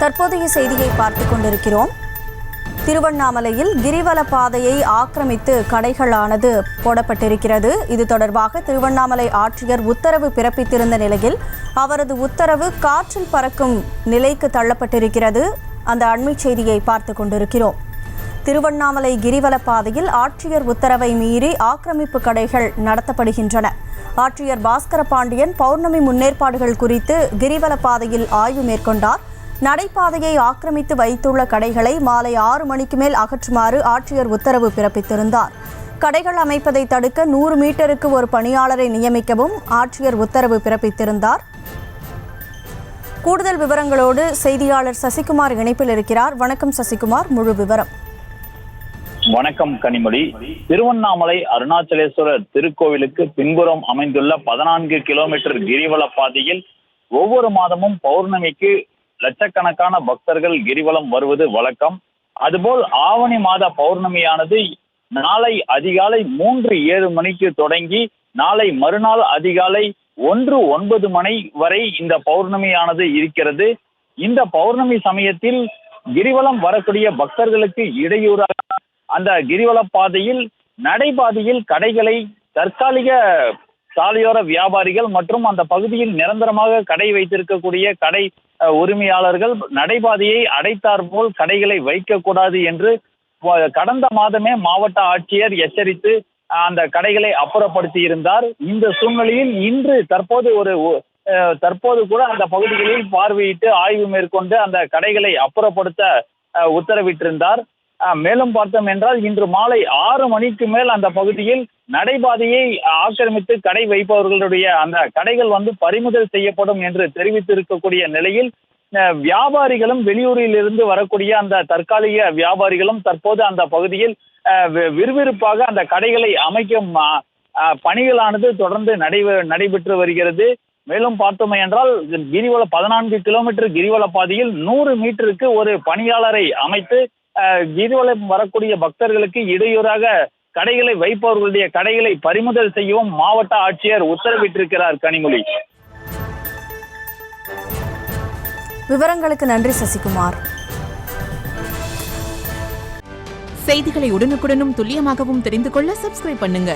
தற்போதைய செய்தியை பார்த்துக் கொண்டிருக்கிறோம். திருவண்ணாமலையில் கிரிவல பாதையை ஆக்கிரமித்து கடைகளானது போடப்பட்டிருக்கிறது. இது தொடர்பாக திருவண்ணாமலை ஆட்சியர் உத்தரவு பிறப்பித்திருந்த நிலையில் அவரது உத்தரவு காற்றில் பறக்கும் நிலைக்கு தள்ளப்பட்டிருக்கிறது. அந்த அண்மை செய்தியை பார்த்துக் கொண்டிருக்கிறோம். திருவண்ணாமலை கிரிவல பாதையில் ஆட்சியர் உத்தரவை மீறி ஆக்கிரமிப்பு கடைகள் நடத்தப்படுகின்றன. ஆட்சியர் பாஸ்கர பாண்டியன் பௌர்ணமி முன்னேற்பாடுகள் குறித்து கிரிவல பாதையில் ஆய்வு மேற்கொண்டார். நடைபாதையை ஆக்கிரமித்து வைத்துள்ள கடைகளை மாலை 6 மணிக்கு மேல் அகற்றுமாறு ஆட்சியர் உத்தரவு பிறப்பித்திருந்தார். கடைகள் அமைப்பதை தடுக்க 100 மீட்டருக்கு ஒரு பணியாளரை நியமிக்கவும் ஆட்சியர் உத்தரவு பிறப்பித்திருந்தார். கூடுதல் விவரங்களோடு செய்தியாளர் சசிகுமார் இணைப்பில் இருக்கிறார். வணக்கம் சசிகுமார், முழு விவரம். வணக்கம் கனிமொழி. திருவண்ணாமலை அருணாச்சலேஸ்வரர் திருக்கோவிலுக்கு பின்புறம் அமைந்துள்ள 14 கிலோமீட்டர் கிரிவல பாதையில் ஒவ்வொரு மாதமும் பௌர்ணமிக்கு லட்சக்கணக்கான பக்தர்கள் கிரிவலம் வருவது வழக்கம். அதுபோல் ஆவணி மாத பௌர்ணமியானது நாளை அதிகாலை 3:07 மணிக்கு தொடங்கி நாளை மறுநாள் அதிகாலை 1:09 மணி வரை இந்த பௌர்ணமியானது இருக்கிறது. இந்த பௌர்ணமி சமயத்தில் கிரிவலம் வரக்கூடிய பக்தர்களுக்கு இடையூறாக அந்த கிரிவல பாதையில் நடைபாதையில் கடைகளை தற்காலிக சாலையோர வியாபாரிகள் மற்றும் அந்த பகுதியில் நிரந்தரமாக கடை வைத்திருக்கக்கூடிய கடை உரிமையாளர்கள் நடைபாதையை அடைத்தார் போல் கடைகளை வைக்கக்கூடாது என்று கடந்த மாதமே மாவட்ட ஆட்சியர் எச்சரித்து அந்த கடைகளை அப்புறப்படுத்தி இருந்தார். இந்த சூழ்நிலையில் இன்று தற்போது கூட அந்த பகுதிகளில் பார்வையிட்டு ஆய்வு மேற்கொண்டு அந்த கடைகளை அப்புறப்படுத்த உத்தரவிட்டிருந்தார். மேலும் பார்த்தோம் என்றால் இன்று மாலை 6 மணிக்கு மேல் அந்த பகுதியில் நடைபாதையை ஆக்கிரமித்து கடை வைப்பவர்களுடைய அந்த கடைகள் பறிமுதல் செய்யப்படும் என்று தெரிவித்திருக்கக்கூடிய நிலையில் வியாபாரிகளும் வெளியூரில் இருந்து வரக்கூடிய அந்த தற்காலிக வியாபாரிகளும் தற்போது அந்த பகுதியில் விறுவிறுப்பாக அந்த கடைகளை அமைக்கும் பணிகளானது தொடர்ந்து நடைபெற்று வருகிறது. மேலும் பார்த்தோமே என்றால் 14 கிலோமீட்டர் கிரிவல பாதையில் 100 மீட்டருக்கு ஒரு பணியாளரை அமைத்து கிரிவலம் வரக்கூடிய பக்தர்களுக்கு இடையூறாக கடைகளை வைப்பவர்களுடைய கடைகளை பறிமுதல் செய்யவும் மாவட்ட ஆட்சியர் உத்தரவிட்டிருக்கிறார். கனிமொழி, விவரங்களுக்கு நன்றி சசிகுமார். செய்திகளை உடனுக்குடனும் துல்லியமாகவும் தெரிந்து கொள்ள சப்ஸ்கிரைப் பண்ணுங்க.